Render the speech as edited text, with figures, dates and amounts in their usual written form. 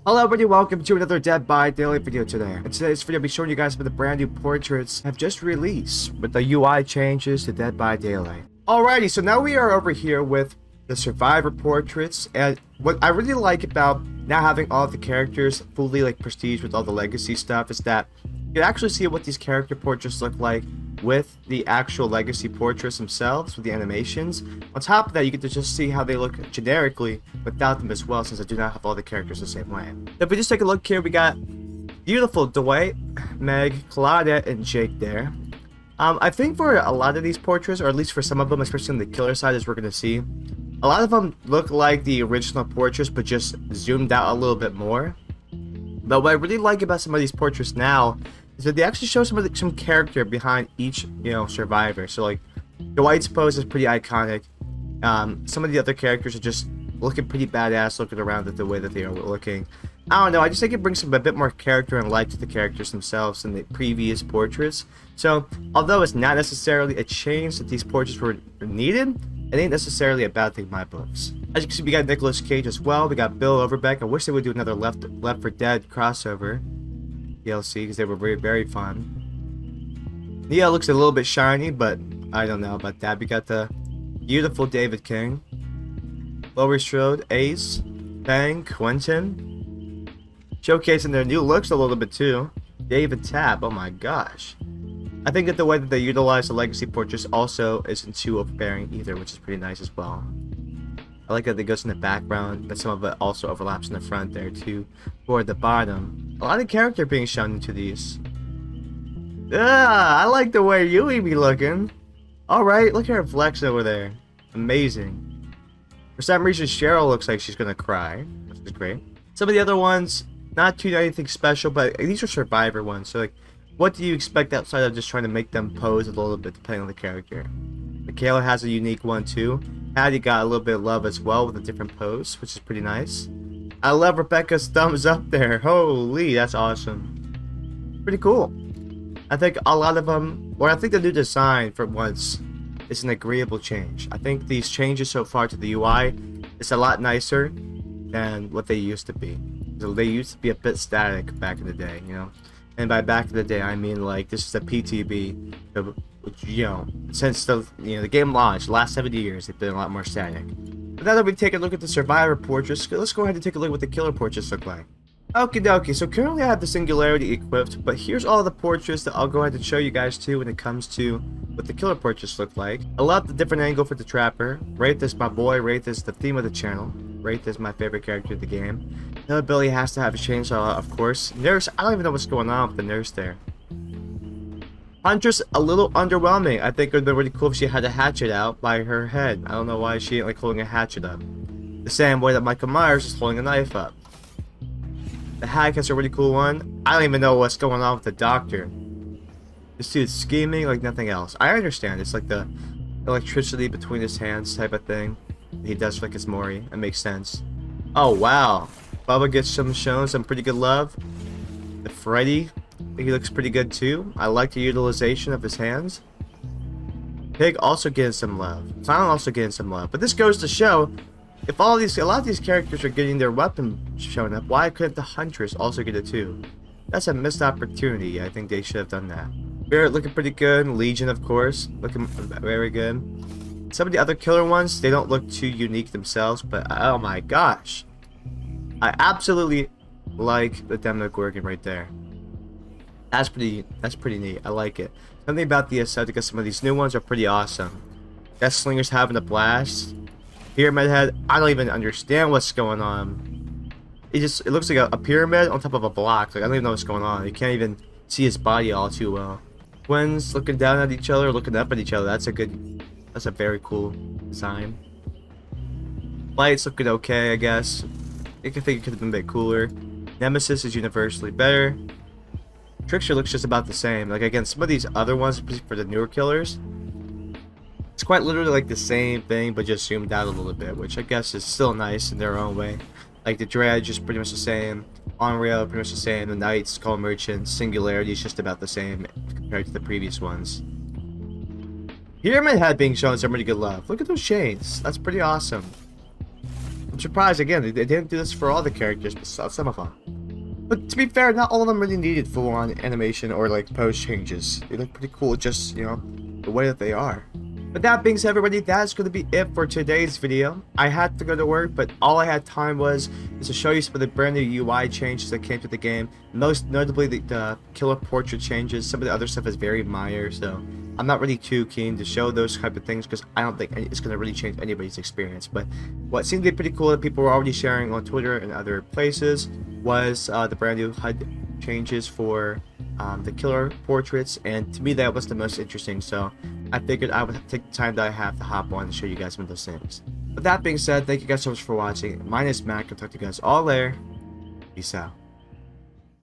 Hello everybody, welcome to another Dead by Daylight video today. In today's video, I'll be showing you guys some of the brand new portraits have just released with the UI changes to Dead by Daylight. Alrighty, so now we are over here with the survivor portraits, and what I really like about now having all of the characters fully prestige with all the legacy stuff is that you can actually see what these character portraits look like with the actual legacy portraits themselves, with the animations. On top of that, you get to just see how they look generically without them as well, since I do not have all the characters the same way. If we just take a look here, we got beautiful Dwight, Meg, Claudette, and Jake there. I think for a lot of these portraits, or at least for some of them, especially on the killer side, as we're going to see, a lot of them look like the original portraits, but just zoomed out a little bit more. But what I really like about some of these portraits now is that they actually show some character behind each, survivor. So like Dwight's pose is pretty iconic. Some of the other characters are just looking pretty badass, looking around at the way that they are looking. I don't know, I just think it brings a bit more character and life to the characters themselves than the previous portraits. So although it's not necessarily a change that these portraits were needed, it ain't necessarily a bad thing in my books. As you can see, we got Nicolas Cage as well. We got Bill Overbeck. I wish they would do another Left 4 Dead crossover DLC, because they were very, very fun. Yeah, it looks a little bit shiny, but I don't know about that. We got the beautiful David King, Laurie Strode, Ace, Bang, Quentin, showcasing their new looks a little bit too. David Tapp, oh my gosh. I think that the way that they utilize the legacy portraits also isn't too overbearing either, which is pretty nice as well. I like that it goes in the background, but some of it also overlaps in the front there too, toward the bottom. A lot of character being shown into these. I like the way Yui be looking. Alright, look at her flex over there. Amazing. For some reason, Cheryl looks like she's gonna cry, which is great. Some of the other ones, not too anything special, but these are survivor ones, so like, what do you expect outside of just trying to make them pose a little bit depending on the character? Michaela has a unique one too. Hattie got a little bit of love as well with a different pose, which is pretty nice. I love Rebecca's thumbs up there. Holy, that's awesome. Pretty cool. I think a lot of them, or I think the new design for once is an agreeable change. I think these changes so far to the UI is a lot nicer than what they used to be. So they used to be a bit static back in the day, And by back in the day, I mean like this is a PTB. Since the game launched, the last 7 years, they've been a lot more static. But now that we've taken a look at the survivor portraits, let's go ahead and take a look at what the killer portraits look like. Okie dokie, so currently I have the singularity equipped, but here's all the portraits that I'll go ahead and show you guys too when it comes to what the killer portraits look like. I love the different angle for the trapper. Wraith is my boy, Wraith is the theme of the channel. Wraith is my favorite character of the game. Hillbilly has to have a chainsaw, of course. Nurse, I don't even know what's going on with the nurse there. Huntress, a little underwhelming. I think it would have been really cool if she had a hatchet out by her head. I don't know why she ain't like holding a hatchet up. The same way that Michael Myers is holding a knife up. The Hag has a really cool one. I don't even know what's going on with the doctor. This dude's scheming like nothing else. I understand. It's like the electricity between his hands type of thing. He does like his Mori. It makes sense. Oh, wow. Bubba gets shown some pretty good love. The Freddy, he looks pretty good too. I like the utilization of his hands. Pig also getting some love. Silent also getting some love. But this goes to show, if a lot of these characters are getting their weapon shown up, why couldn't the Huntress also get it too? That's a missed opportunity. I think they should have done that. Barrett looking pretty good. Legion, of course, looking very good. Some of the other killer ones, they don't look too unique themselves, but oh my gosh. I absolutely like the Demogorgon right there. That's pretty neat. I like it. Something about the aesthetic of some of these new ones are pretty awesome. Death Slinger's having a blast. Pyramid Head, I don't even understand what's going on. It looks like a pyramid on top of a block. Like I don't even know what's going on. You can't even see his body all too well. Twins looking down at each other, looking up at each other. That's a very cool design. Lights looking okay, I guess. I think it could have been a bit cooler. Nemesis is universally better. Trickster looks just about the same. Like again, some of these other ones for the newer killers, it's quite literally like the same thing, but just zoomed out a little bit, which I guess is still nice in their own way. Like the Dredge is pretty much the same. On-Rail pretty much the same. The Knights, Call Merchants, Singularity is just about the same compared to the previous ones. Pyramid Head being shown some pretty good love. Look at those chains. That's pretty awesome. I'm surprised, again, they didn't do this for all the characters, but some of them. But to be fair, not all of them really needed full-on animation or like pose changes. They look pretty cool just, you know, the way that they are. But that being said, everybody, that's going to be it for today's video. I had to go to work, but all I had time was to show you some of the brand new UI changes that came to the game. Most notably, the killer portrait changes. Some of the other stuff is very minor, so I'm not really too keen to show those type of things because I don't think it's going to really change anybody's experience. But what seemed to be pretty cool that people were already sharing on Twitter and other places was the brand new HUD changes for the killer portraits, and to me that was the most interesting, so I figured I would take the time that I have to hop on and show you guys some of those things. But that being said, thank you guys so much for watching. My name is Matt. I'll talk to you guys all later. Peace out.